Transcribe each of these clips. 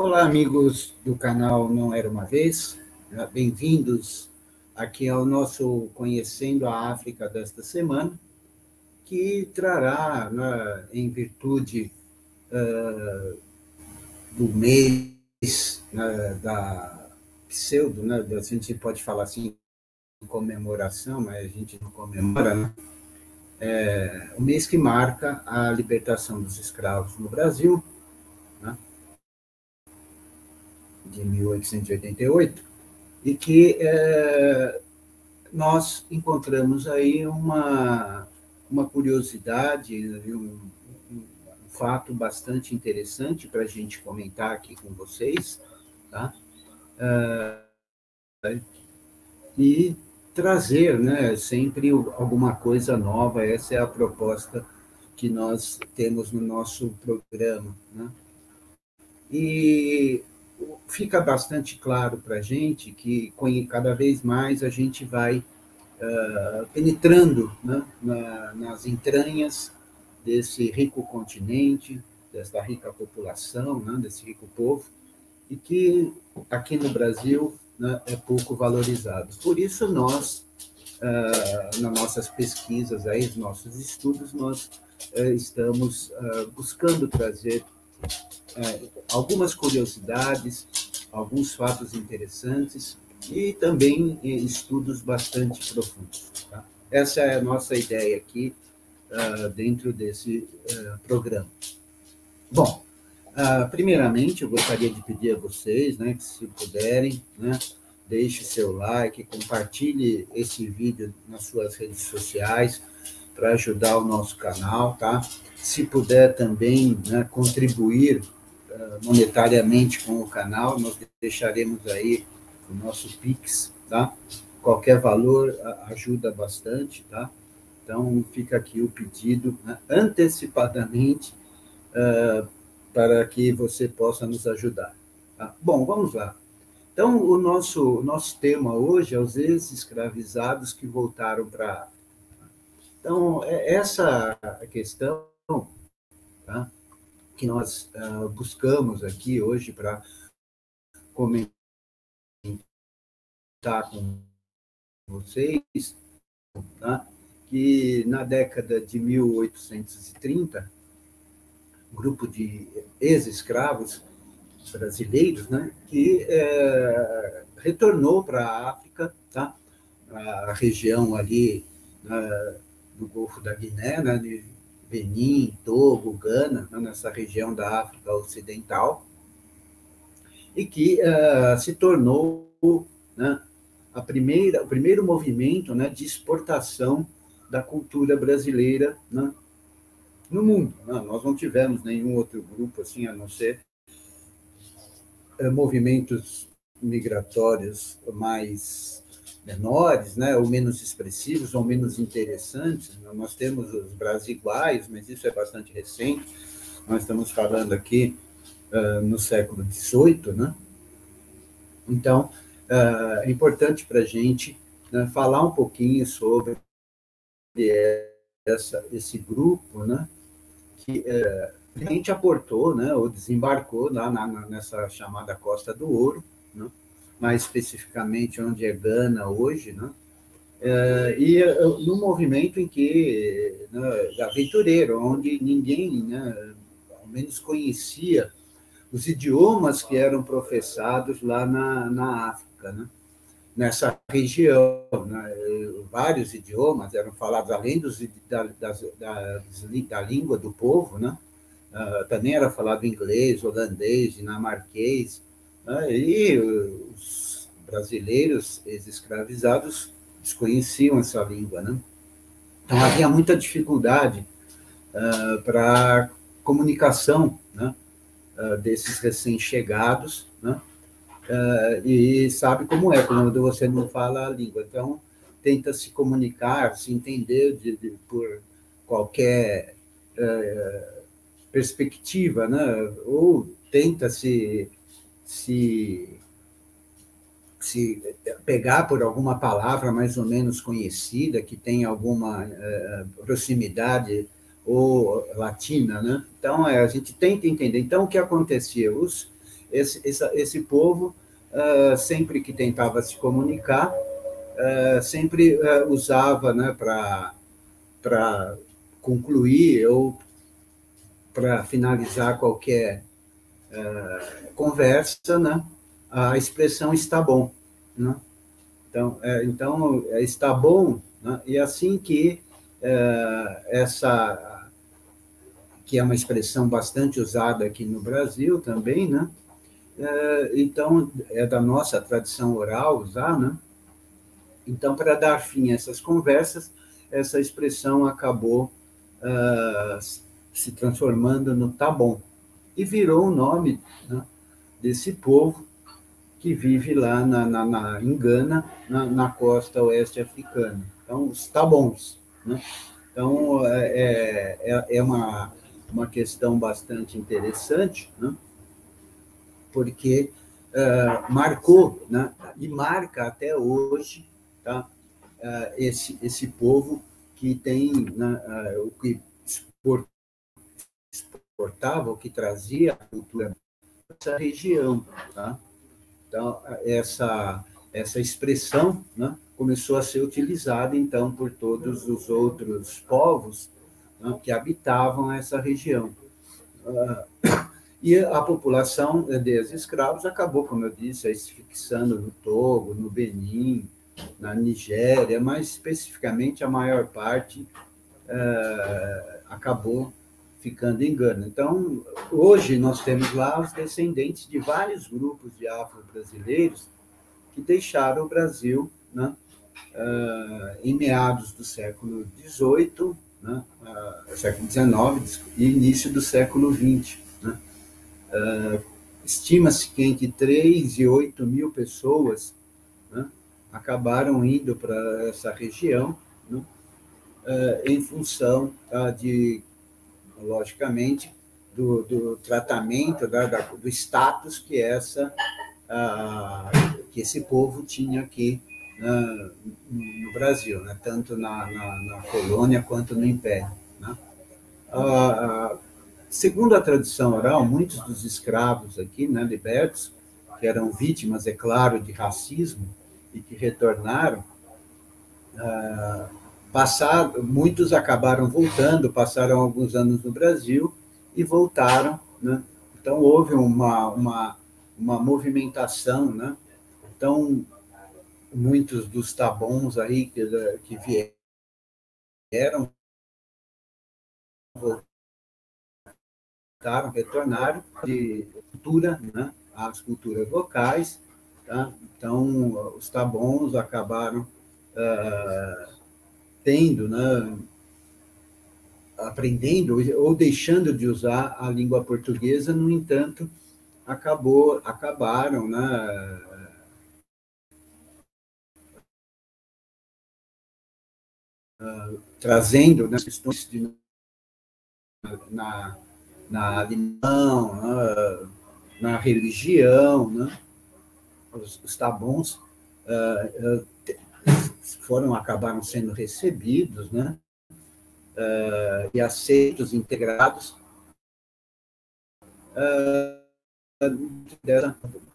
Olá, amigos do canal Não Era Uma Vez, bem-vindos aqui ao nosso Conhecendo a África desta semana, que trará, né, em virtude do mês, né, da pseudo, né, a gente pode falar assim, comemoração, mas a gente não comemora, né? O mês que marca a libertação dos escravos no Brasil, né, de 1888, e que nós encontramos aí uma curiosidade e um fato bastante interessante para a gente comentar aqui com vocês, tá? E trazer, né, sempre alguma coisa nova. Essa é a proposta que nós temos no nosso programa, né? E fica bastante claro para a gente que cada vez mais a gente vai penetrando, né, nas entranhas desse rico continente, dessa rica população, né, desse rico povo, e que aqui no Brasil, né, é pouco valorizado. Por isso nós, nas nossas pesquisas, aí, nos nossos estudos, nós estamos buscando trazer algumas curiosidades, alguns fatos interessantes e também estudos bastante profundos. Tá? Essa é a nossa ideia aqui dentro desse programa. Bom, primeiramente eu gostaria de pedir a vocês, né, que se puderem, né, deixe seu like, compartilhe esse vídeo nas suas redes sociais para ajudar o nosso canal, tá? Se puder também, né, contribuir monetariamente com o canal, nós deixaremos aí o nosso Pix, tá? Qualquer valor ajuda bastante, tá? Então, fica aqui o pedido, né, antecipadamente, para que você possa nos ajudar. Tá? Bom, vamos lá. Então, o nosso tema hoje é os ex-escravizados que voltaram para a África. Então, essa questão, tá, que nós buscamos aqui hoje para comentar com vocês, tá, que na década de 1830, um grupo de ex-escravos brasileiros, né, que retornou para a África, tá, a região ali do Golfo da Guiné, né, de Benin, Togo, Gana, né, nessa região da África Ocidental, e que se tornou, né, o primeiro movimento, né, de exportação da cultura brasileira, né, no mundo. Né? Nós não tivemos nenhum outro grupo assim, a não ser movimentos migratórios mais menores, né, ou menos expressivos, ou menos interessantes. Nós temos os brasiguaios, mas isso é bastante recente. Nós estamos falando aqui no século XVIII, né? Então, é importante para a gente, né, falar um pouquinho sobre esse grupo, né, que realmente aportou, né, ou desembarcou lá nessa chamada Costa do Ouro, né, mais especificamente onde é Gana hoje, né, e no movimento em que, né, aventureiro, onde ninguém, né, ao menos conhecia os idiomas que eram professados lá na África, né? Nessa região, né? Vários idiomas eram falados, além da língua do povo, né? Também era falado inglês, holandês, dinamarquês, né? E os brasileiros ex-escravizados desconheciam essa língua, né? Então havia muita dificuldade para comunicação, né, desses recém-chegados, né? E sabe como é quando você não fala a língua. Então, tenta se comunicar, se entender por qualquer perspectiva, né? Ou tenta se pegar por alguma palavra mais ou menos conhecida, que tem alguma proximidade ou latina, né? Então, a gente tenta entender. Então, o que acontecia? Os esse povo, sempre que tentava se comunicar, sempre usava, né, para concluir ou para finalizar qualquer conversa, né, a expressão está bom, né? Então, está bom, né? E assim que essa, que é uma expressão bastante usada aqui no Brasil também, né? Então, é da nossa tradição oral usar, né? Então, para dar fim a essas conversas, essa expressão acabou se transformando no tá bom, e virou o nome, né, desse povo que vive lá em Gana, na costa oeste africana. Então, os tabons, né? Então, é uma questão bastante interessante, né? Porque marcou, né? E marca até hoje, tá? Esse povo que tem, né, o que exportava, o que trazia a cultura dessa região, tá? Então, essa expressão, né, começou a ser utilizada, então, por todos os outros povos, né, que habitavam essa região. E a população dos escravos acabou, como eu disse, se fixando no Togo, no Benin, na Nigéria, mas especificamente a maior parte acabou ficando em Gana. Então, hoje nós temos lá os descendentes de vários grupos de afro-brasileiros que deixaram o Brasil, né, em meados do século XVIII, né, século XIX e início do século XX. Né. Estima-se que entre 3 e 8 mil pessoas, né, acabaram indo para essa região, né, em função logicamente, do tratamento, do status que que esse povo tinha aqui no Brasil, né? Tanto na colônia quanto no Império. Né? Segundo a tradição oral, muitos dos escravos aqui, né, libertos, que eram vítimas, é claro, de racismo e que retornaram, muitos acabaram voltando, passaram alguns anos no Brasil e voltaram, né? Então, houve uma movimentação, né? Então, muitos dos tabons aí que vieram, voltaram, retornaram de cultura, né? As culturas locais, tá? Então, os tabons acabaram tendo, né, aprendendo ou deixando de usar a língua portuguesa, no entanto, acabaram, né, trazendo, né, questões na, na alimentação, na religião, né, os tabons acabaram sendo recebidos, né, e aceitos, integrados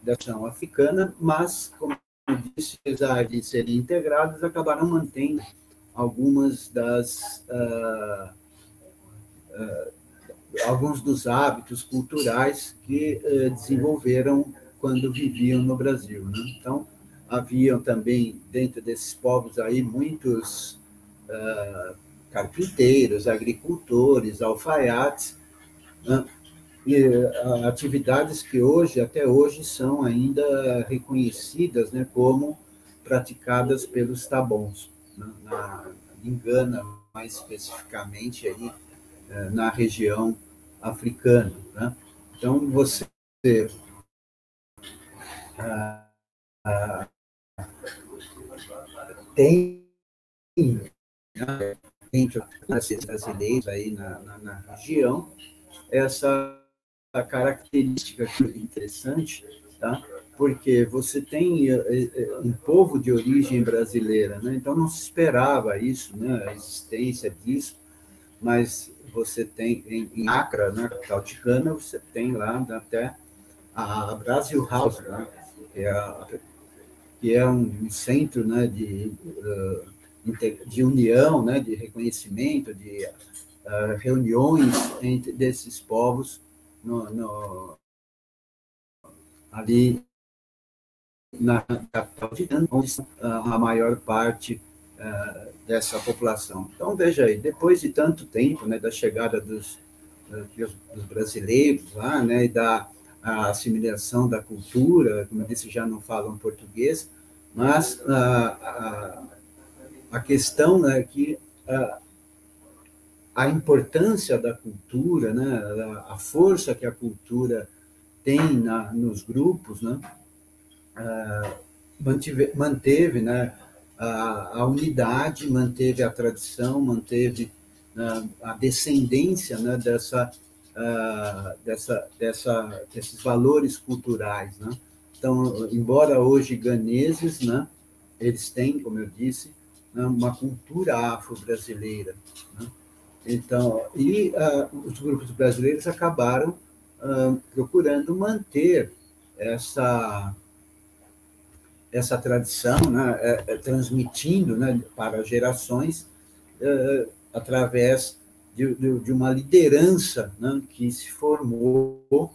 dessa africana, mas, como eu disse, apesar de serem integrados, acabaram mantendo algumas alguns dos hábitos culturais que desenvolveram quando viviam no Brasil, né? Então, haviam também, dentro desses povos aí, muitos carpinteiros, agricultores, alfaiates, né? E atividades que até hoje, são ainda reconhecidas, né, como praticadas pelos tabons, né, em Gana, mais especificamente aí, na região africana, né? Então, você tem, entre os brasileiros aí na região, essa característica que é interessante, tá? Porque você tem um povo de origem brasileira, né? Então não se esperava isso, né? A existência disso, mas você tem em Acre, né, capital ticana, você tem lá até a Brasil House, né, que é um centro, né, de união, né, de reconhecimento, de reuniões entre desses povos ali na capital de Gana, onde está a maior parte dessa população. Então, veja aí, depois de tanto tempo, né, da chegada dos brasileiros lá, né, e da assimilação da cultura, como eu disse, já não falam português, mas a questão é que a importância da cultura, né, a força que a cultura tem nos grupos, né, manteve, né, a unidade, manteve a tradição, manteve a descendência, né, desses valores culturais, né? Então, embora hoje ganeses, né, eles têm, como eu disse, né, uma cultura afro-brasileira, né? Então, os grupos brasileiros acabaram procurando manter essa tradição, né, transmitindo, né, para gerações através de uma liderança, né, que se formou,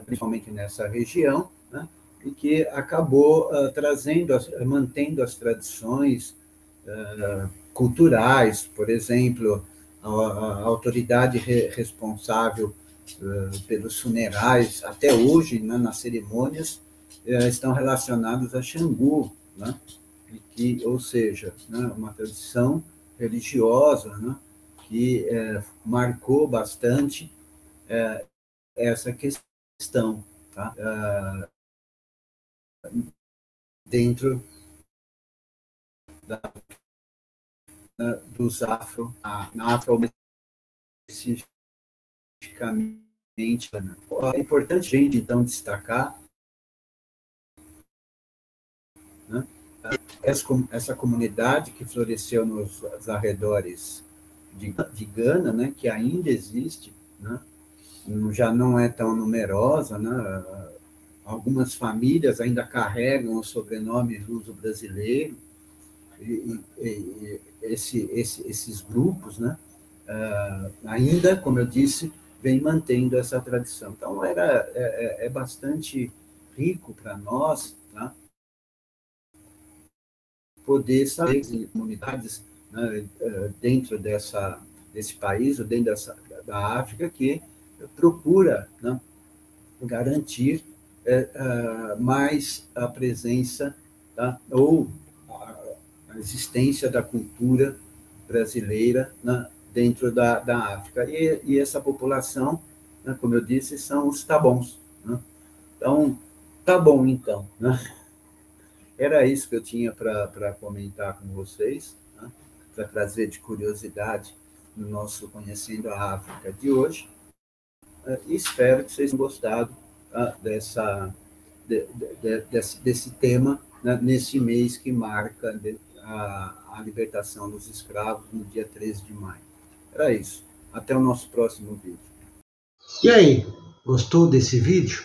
principalmente nessa região, né, e que acabou mantendo as tradições culturais, por exemplo, a autoridade responsável pelos funerais, até hoje, né, nas cerimônias, estão relacionados a Xangu, né, ou seja, né, uma tradição religiosa, né, que marcou bastante essa questão, tá? Dentro dos na Afro especificamente. Né? É importante, gente, então, destacar, né, essa comunidade que floresceu nos arredores de Gana, né, que ainda existe, né, já não é tão numerosa, né, algumas famílias ainda carregam o sobrenome luso-brasileiro, e esses grupos, né, ainda, como eu disse, vem mantendo essa tradição. Então, é bastante rico para nós, tá, poder saber que comunidades, né, dentro desse país, ou dentro da África, que procura, né, garantir mais a presença, tá, ou a existência da cultura brasileira, né, dentro da África. E essa população, né, como eu disse, são os tabons. Né? Então, tá bom, então. Né? Era isso que eu tinha para comentar com vocês, né? Para trazer de curiosidade no nosso Conhecendo a África de hoje. E espero que vocês tenham gostado, tá, desse tema, né, nesse mês que marca a libertação dos escravos no dia 13 de maio. Era isso. Até o nosso próximo vídeo. E aí, gostou desse vídeo?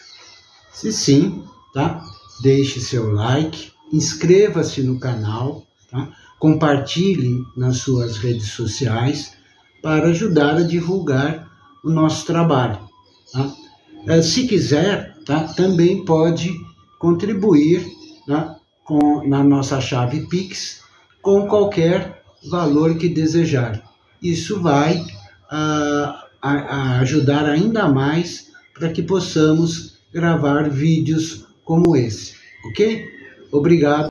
Se sim, tá? Deixe seu like, inscreva-se no canal, tá? Compartilhe nas suas redes sociais para ajudar a divulgar o nosso trabalho. Tá? Se quiser, tá? Também pode contribuir, tá? Na nossa chave Pix com qualquer valor que desejar. Isso vai ajudar ainda mais para que possamos gravar vídeos como esse, ok? Obrigado.